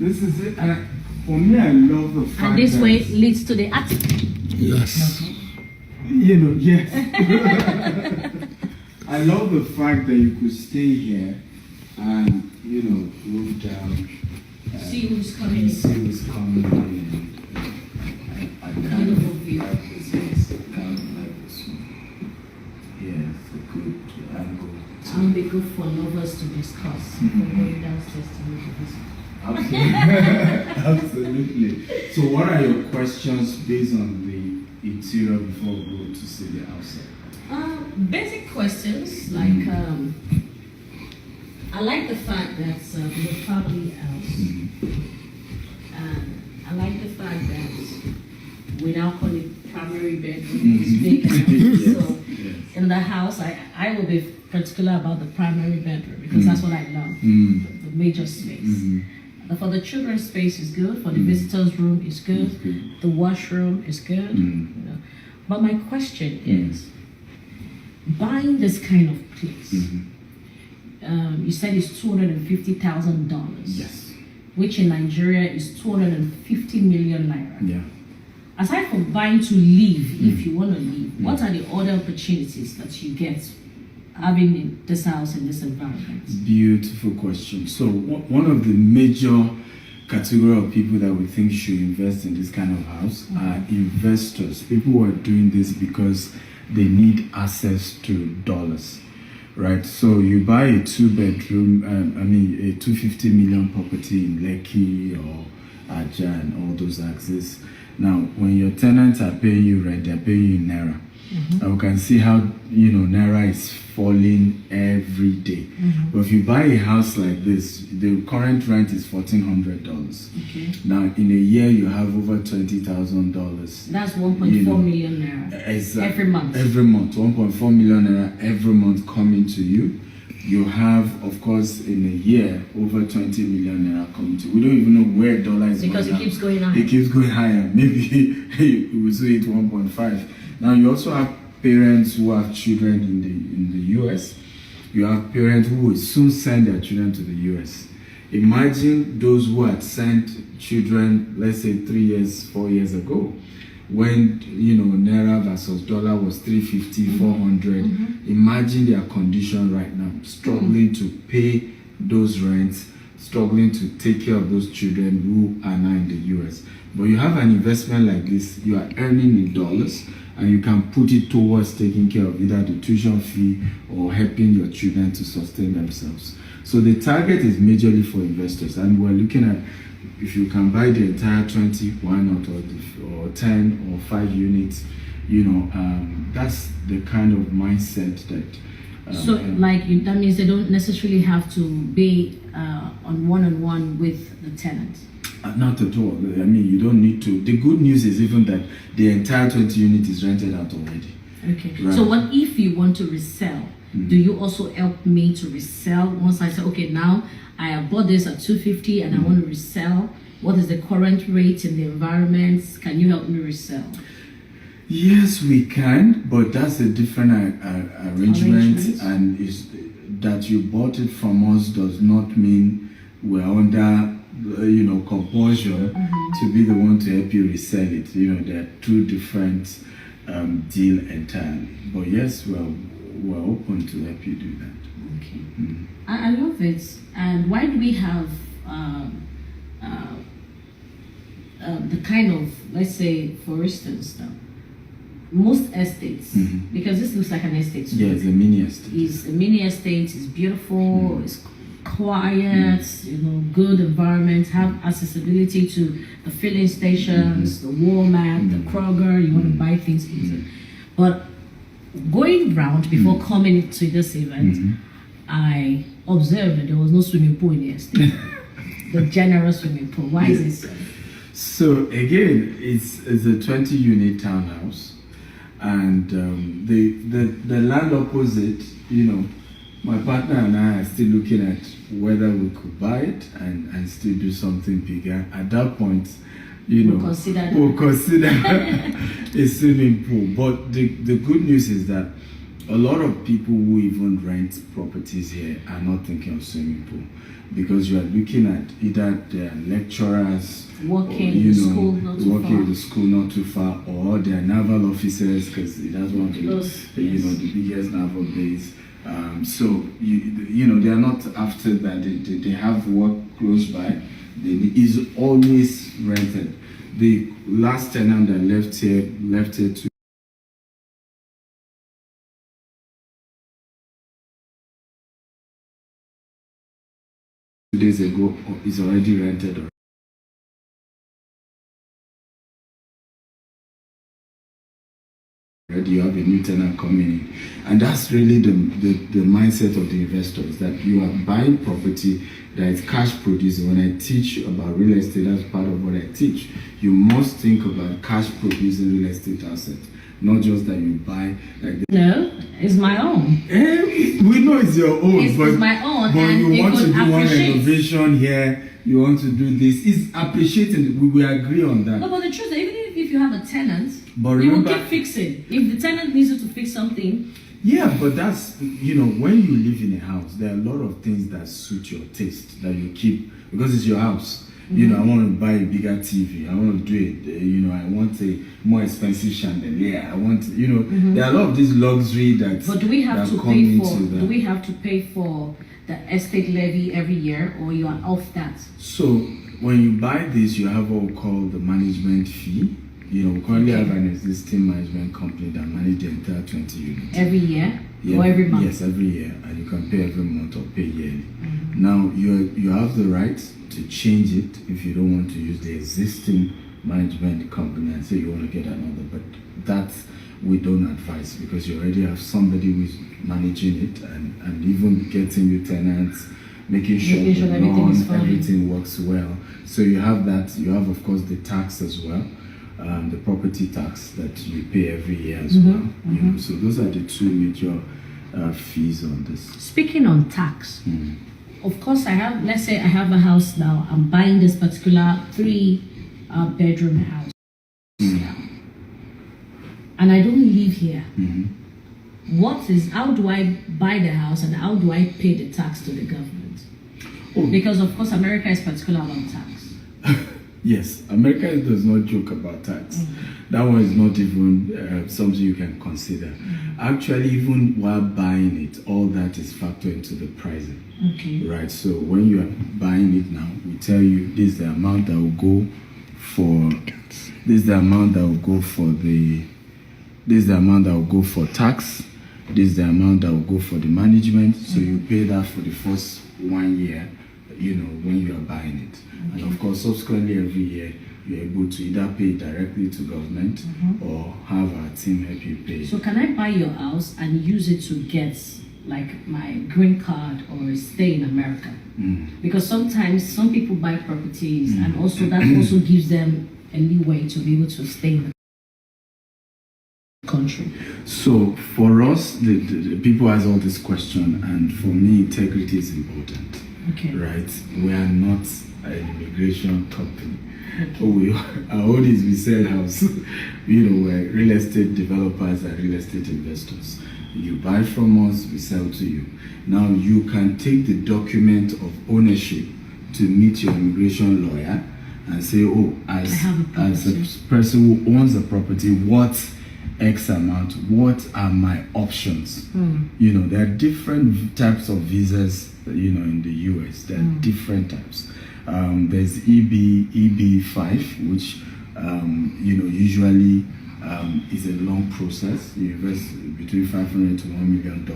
This is it. And for me, I love the fact and this way leads to the attic. Yes. You know, yes. I love the fact that you could stay here and, you know, look down. See who's coming in. See who's coming in. I Beautiful view. like this place. I kind of like this one. Yeah, it's a good angle. It will be good for lovers to discuss before going downstairs to make a visit. Absolutely. So what are your questions based on the interior before we go to see the outside? Basic questions like I like the fact that it's a family house. I like the fact that we now call it primary bedroom. It's big enough. Yes. So in the house, I will be particular about the primary bedroom because that's what I love, the major space. For the children's space is good. For the visitors' room is good. The washroom is good. You know. But my question is, buying this kind of place, you said it's $250,000. Yes. Which in Nigeria is 250 million naira. Yeah. Aside from buying to live, if you want to live, what are the other opportunities that you get having in this house in this environment? Beautiful question. So one of the major category of people that we think should invest in this kind of house are investors. People who are doing this because they need access to dollars, right? So you buy a 2-bedroom, a 250 million property in Lekki or Aja and all those axes. Now, when your tenants are paying you rent, they're paying you in Naira. And we can see how, you know, Naira is falling every day. But if you buy a house like this, the current rent is $1,400. Okay. Now, in a year, you have over $20,000. That's 1.4 million naira every month. Every month, 1.4 million naira every month coming to you. You have, of course, in a year, over 20 million naira coming to you. We don't even know where dollar is because going it keeps going higher. It keeps going higher. Maybe you will see it 1.5. Now, you also have parents who have children in the US. You have parents who will soon send their children to the US. Imagine those who had sent children, let's say 3 years, 4 years ago, when, you know, Naira versus dollar was 350, 400. Imagine their condition right now, struggling to pay those rents, struggling to take care of those children who are now in the US. But you have an investment like this, you are earning in dollars, and you can put it towards taking care of either the tuition fee or helping your children to sustain themselves. So the target is majorly for investors, and we're looking at if you can buy the entire 20, why not, or 10 or 5 units, you know, that's the kind of mindset that. So, that means they don't necessarily have to be on one-on-one with the tenant. Not at all. I mean, you don't need to. The good news is even that the entire 20 unit is rented out already. Okay. Right. So what if you want to resell? Do you also help me to resell? Once I say, okay, now I have bought this at 250 and I want to resell. What is the current rate in the environment? Can you help me resell? Yes, we can, but that's a different arrangement. And is that you bought it from us does not mean we're under, you know, compulsion to be the one to help you resell it. You know, there are two different deal entirely. But yes, we're open to help you do that. Okay. I love it. And why do we have the kind of, let's say, for instance, now, most estates, because this looks like an estate. Yeah, it's a mini estate. It's a mini estate. It's beautiful. It's quiet. You know, good environment. Have accessibility to the filling stations, the Walmart, the Kroger. You want to buy things easy. But going round before coming to this event, I observed that there was no swimming pool in the estate. The general swimming pool. Why is it so? So again, it's a 20-unit townhouse, and the land opposite, you know, my partner and I are still looking at whether we could buy it and still do something bigger. At that point, you know, we'll consider a swimming pool. But the good news is that a lot of people who even rent properties here are not thinking of swimming pool, because you are looking at either their lecturers Working or, you in the know, school not too working far. in the school not too far, or they're naval officers, because that's one of the, Those, you yes. know, the biggest naval base. So you know, they are not after that. They have work close by. Is always rented. The last tenant that left here 2 days ago is already rented. Already you have a new tenant coming in, and that's really the mindset of the investor, is that you are buying property that is cash producing. When I teach about real estate, that's part of what I teach. You must think about cash producing real estate assets, not just that you buy like No, it's my own. we know it's your own, It's but my own, but and you it want to could do one appreciate. renovation here, you want to do this. It's appreciating. We will agree on that. No, but the truth is, even if you have a tenant, But you will remember- keep fixing. If the tenant needs you to fix something, Yeah, but that's, you know, when you live in a house, there are a lot of things that suit your taste that you keep, because it's your house. You know, I want to buy a bigger TV. I want to do it. You know, I want a more expensive chandelier. I want, you know, there are a lot of this luxury that. but do we have that to come pay for? into that. Do we have to pay for the estate levy every year, or you are off that? So when you buy this, you have what we call the management fee. You know, we currently have an existing management company that manages the entire 20 units. Every year Yeah, or every month? Yes, every year, and you can pay every month or pay yearly. Now you have the right to change it if you don't want to use the existing management company and say you want to get another, but that we don't advise, because you already have somebody who is managing it, and even getting you tenants, making sure the everything is loan, fine. everything works well. So you have that. You have, of course, the tax as well. The property tax that you pay every year as well. You know, so those are the two major fees on this. Speaking on tax, of course, I have. Let's say I have a house now. I'm buying this particular 3-bedroom house, and I don't live here. How do I buy the house, and how do I pay the tax to the government? Oh. Because of course, America is particular about tax. Yes, America does not joke about tax. That one is not even something you can consider. Actually, even while buying it, all that is factored into the pricing. Okay. Right. So when you are buying it now, we tell you this is the amount that will go for. This is the amount that will go for the. This is the amount that will go for tax. This is the amount that will go for the management. So you pay that for the first 1 year, you know, when you are buying it. And of course, subsequently every year, you're able to either pay directly to government or have our team help you pay. So can I buy your house and use it to get like my green card or stay in America? Because sometimes some people buy properties and also that also gives them a leeway to be able to stay in the country. So for us, the people ask all this question, and for me, integrity is important. Okay. Right? We are not an immigration company. Our own is we sell house. You know, we're real estate developers and real estate investors. You buy from us, we sell to you. Now you can take the document of ownership to meet your immigration lawyer and say, oh, as a person who owns a property, what X amount, what are my options? You know, there are different types of visas, you know, in the US. There are different types. There's EB5, which, you know, usually is a long process. You invest between $500 to $1 million.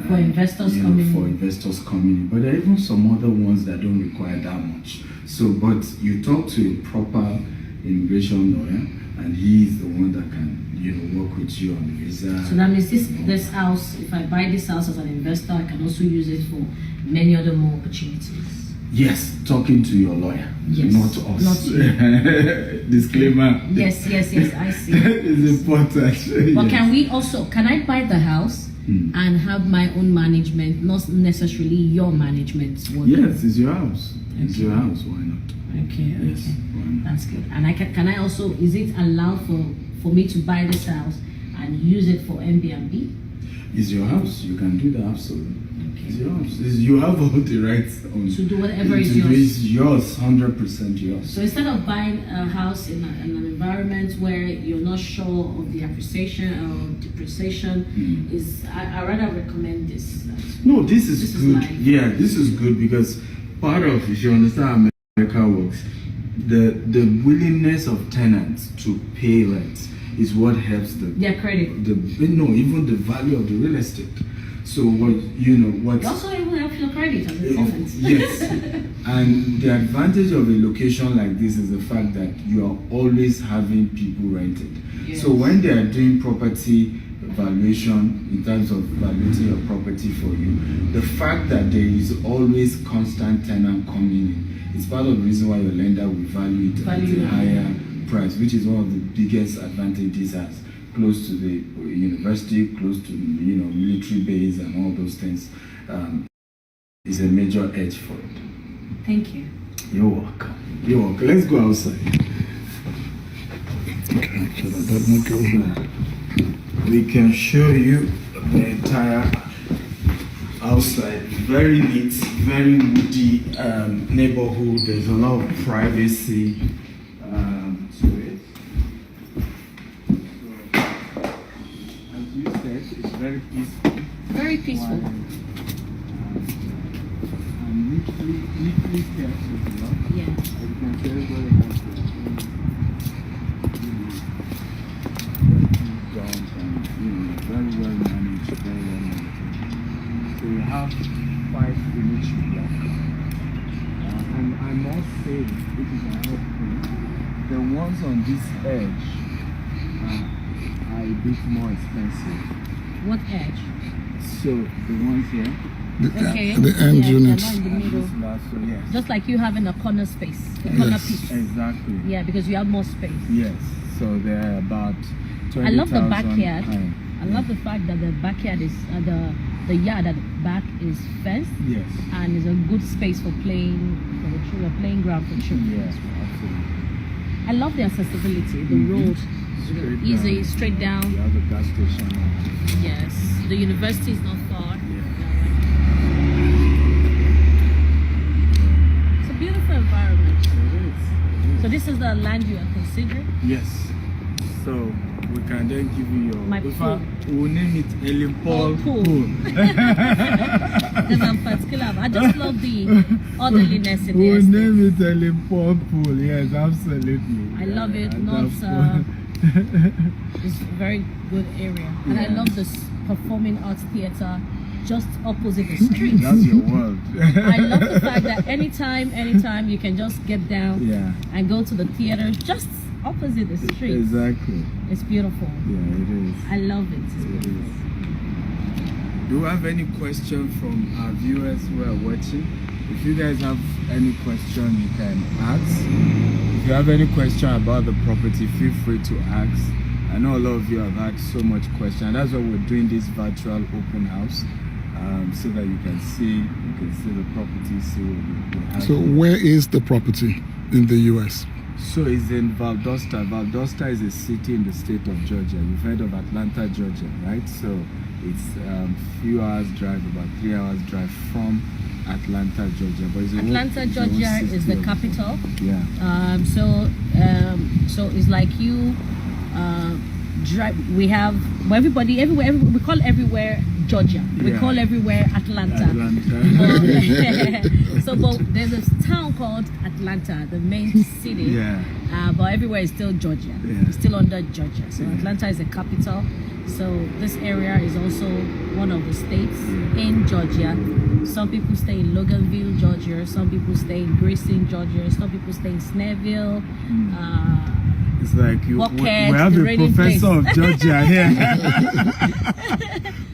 For investors you know, coming for in. investors coming in. But there are even some other ones that don't require that much. So, but you talk to a proper immigration lawyer, and he is the one that can, you know, work with you on the visa. So that means this house, if I buy this house as an investor, I can also use it for many other more opportunities. Yes, talking to your lawyer, Yes, not us. not you. Disclaimer. Yes, I see. It's important. But Yes. can I buy the house and have my own management, not necessarily your management? Yes, it's your house. It's your house. Why not? Okay, Yes. okay. Why not? That's good. And can I also, is it allowed for me to buy this house and use it for Airbnb? It's your house. You can do that absolutely. It's your house. You have all the rights on To do whatever is to do yours. It's yours, 100% yours. So instead of buying a house in an environment where you're not sure of the appreciation or depreciation, I rather recommend this. No, this is good. life. Yeah, this is good because part of, if you understand how America works, the willingness of tenants to pay rent is what helps Their credit. even the value of the real estate. So what It also even helps your credit as a tenant. Yes, and the advantage of a location like this is the fact that you are always having people rented. Yes. So when they are doing property valuation in terms of valuating your property for you, the fact that there is always constant tenant coming in is part of the reason why your lender will value it at a higher price, which is one of the biggest advantages as close to the university, close to military base and all those things, is a major edge for it. Thank you. You're welcome. You're welcome. Let's go outside. We can show you the entire outside. Very neat, very woody neighborhood. There's a lot of privacy to it. As you said, it's very peaceful. Very peaceful. And neatly kept as well. Yeah. As you can see, everybody has their own, grounds and very well managed, very well maintained. So you have 5 village blocks. And I must say, this is another thing, the ones on this edge are a bit more expensive. What edge? So the ones here, Okay. The end yeah, units. they're not in the middle. this last one, yes. Just like you having a corner space, a corner Yes. piece. Exactly. Yeah, because you have more space. Yes. So they're about 20,000. I love the backyard. high. I love the fact that the backyard is the yard at the back is fenced Yes. and is a good space for playing for the children, playing ground for children. Yes, absolutely. I love the accessibility, the road, Straight easy, down. straight down. You have a gas station. Yes, the university is not far. Yeah. It's a beautiful environment. It is. So this is the land you are considering. Yes. So we can then give you your. My in pool. fact, we'll name it Ellen Paul Pool. Pool. Because I'm particular. I just love the orderliness in the We'll estate. name it Ellen Paul Pool. Yes, absolutely. I love it. And Not that's- it's a very good area, and I Yeah. love this performing arts theater just opposite the street. That's your world. I love the fact that anytime you can just get down Yeah. and go to the theater just opposite the street. Exactly. It's beautiful. Yeah, it is. I love it. It's It beautiful. is. Do you have any question from our viewers who are watching? If you guys have any question, you can ask. If you have any question about the property, feel free to ask. I know a lot of you have asked so much question. That's why we're doing this virtual open house, so that you can see the property, see what we have. So where is the property in the US? So it's in Valdosta. Valdosta is a city in the state of Georgia. You've heard of Atlanta, Georgia, right? So it's few hours drive, about 3 hours drive from Atlanta, Georgia. But it's Atlanta, Georgia is the capital. Yeah. So it's like you drive. We have everybody everywhere. We call everywhere Georgia. We Yeah. call everywhere Atlanta. But there's a town called Atlanta, the main city. Yeah. But everywhere is still Georgia. Yeah. It's still under Georgia. So Yeah. Atlanta is the capital. So this area is also one of the states in Georgia. Some people stay in Loganville, Georgia. Some people stay in Grayson, Georgia. Some people stay in Snellville. It's like we Buckhead, have the a reigning professor place. of Georgia here.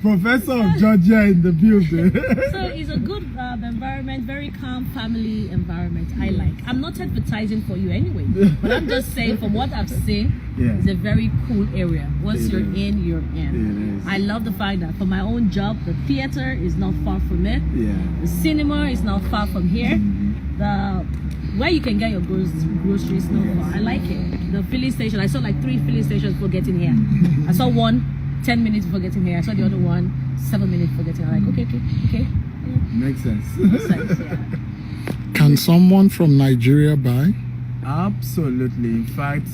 Professor of Georgia in the building. So it's a good environment, very calm family environment. I like. I'm not advertising for you anyway, but I'm just saying from what I've seen, Yeah. it's a very cool area. Once It you're is. in, you're in. It is. I love the fact that for my own job, the theater is not far from it. Yeah. The cinema is not far from here. The where you can get your groceries not far. I like it. The filling station. I saw like 3 filling stations for getting here. I saw one 10 minutes before getting here. I saw the other one 7 minutes before getting here. I'm like, okay. Makes sense. Makes sense, yeah. Can someone from Nigeria buy? Absolutely. In fact,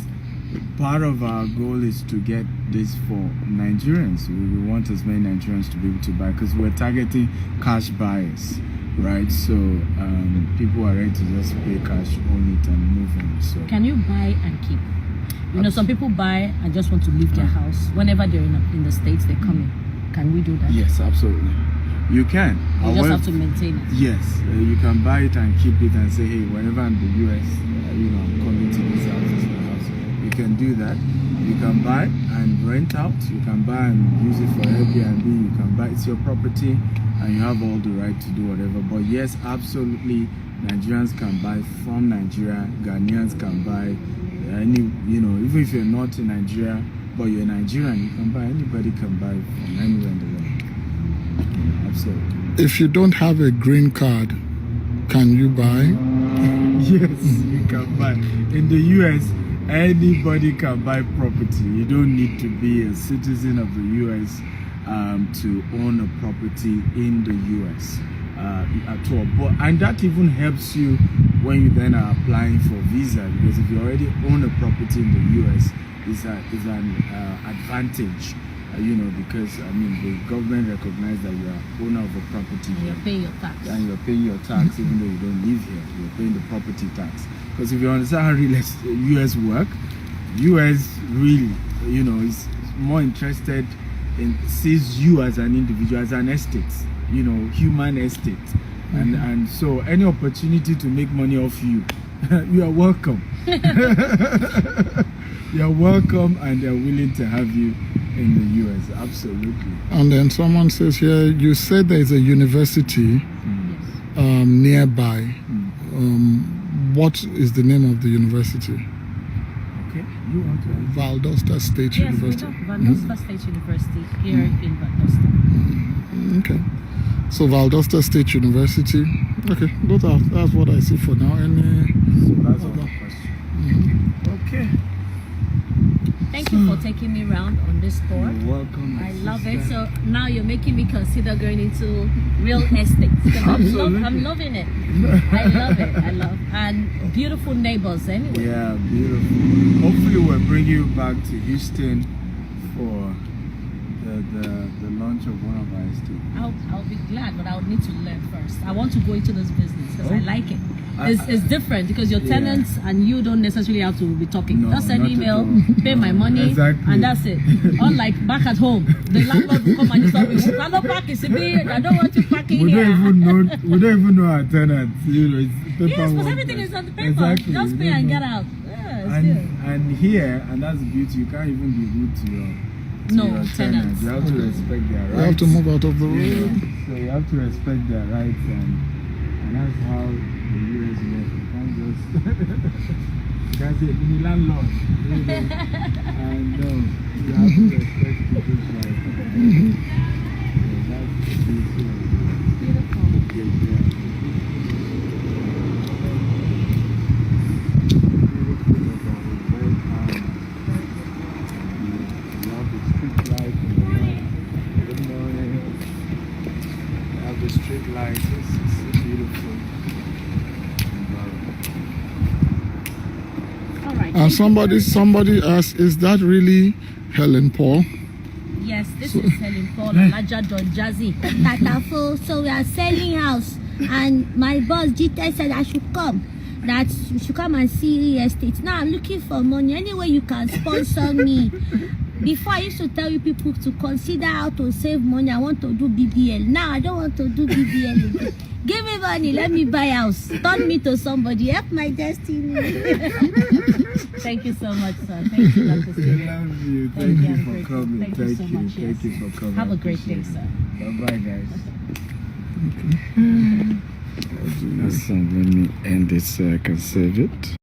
part of our goal is to get this for Nigerians. We want as many Nigerians to be able to buy because we're targeting cash buyers, right? So people are ready to just pay cash on it and move on. So Can you buy and keep? You know, some people buy and just want to leave their house. Whenever they're in the States, they come in. Can we do that? yes, absolutely. You can. You just have to maintain it. Yes, you can buy it and keep it and say, hey, whenever I'm in the US, I'm coming to this house. You can do that. You can buy and rent out. You can buy and use it for Airbnb. You can buy, it's your property and you have all the right to do whatever. But yes, absolutely, Nigerians can buy from Nigeria. Ghanaians can buy even if you're not in Nigeria, but you're Nigerian, you can buy. Anybody can buy from anywhere in the world. Absolutely. If you don't have a green card, can you buy? Yes, you can buy. In the US, anybody can buy property. You don't need to be a citizen of the US to own a property in the US at all. And that even helps you when you then are applying for visa, because if you already own a property in the US, it's an advantage. Because the government recognizes that you are owner of a property. And you're paying your tax. And you're paying your tax even though you don't live here. You're paying the property tax. Because if you understand how US work, US really, is more interested in sees you as an individual, as an estate, human estate. And so any opportunity to make money off you, you are welcome. You are welcome, and they're willing to have you in the US. Absolutely. And then someone says here, you said there is a university nearby. What is the name of the university? Okay, you want to answer? Valdosta State University. Yes, Valdosta State University here in Valdosta. Okay. So Valdosta State University. Okay, that's what I see for now. That's all the question. Okay. Thank you for taking me around on this tour. You're welcome. I love it. So now you're making me consider going into real estate. I'm loving it. I love and beautiful neighbors anyway. Yeah, beautiful. Hopefully we'll bring you back to Houston for the launch of one of our estates. I'll be glad, but I'll need to learn first. I want to go into this business because I like it. It's different because your tenants and you don't necessarily have to be talking. No, just send not email, at all. pay my money, Exactly. and that's it. Unlike back at home, the landlord will come and you say, "I don't park in I don't want you parking We here." don't even know our tenants. It's paperwork. Yes, because everything is on the paper. Exactly. Just pay and get out. Yeah, it's good. And here, and that's the beauty, you can't even be rude to your tenants. You have to respect their rights. You have to move out of the road. Yeah. So you have to respect their rights, and that's how the US works. You can't just you can't say the landlord. And no, you have to respect people's rights. So that's the beauty of it. Beautiful. Street lights, it's beautiful. All right. And somebody asked, is that really Helen Paul? Yes, this is Helen Paul Alaja Don Jazzy. Tatafo. So we are selling house, and my boss Gtext said I should come. That you should come and see real estate. Now I'm looking for money. Anyway, you can sponsor me. Before I used to tell you people to consider how to save money. I want to do BBL. Now I don't want to do BBL again. Give me money. Let me buy house. Turn me to somebody. Help my destiny. Thank you so much, sir. Thank you, Dr. We Steve. love you. Thank Thank you, you I'm for grateful. coming. Thank you so much, yes. Thank you for coming. Have a great day, sir. Bye bye, guys. Let me end it so I can save it.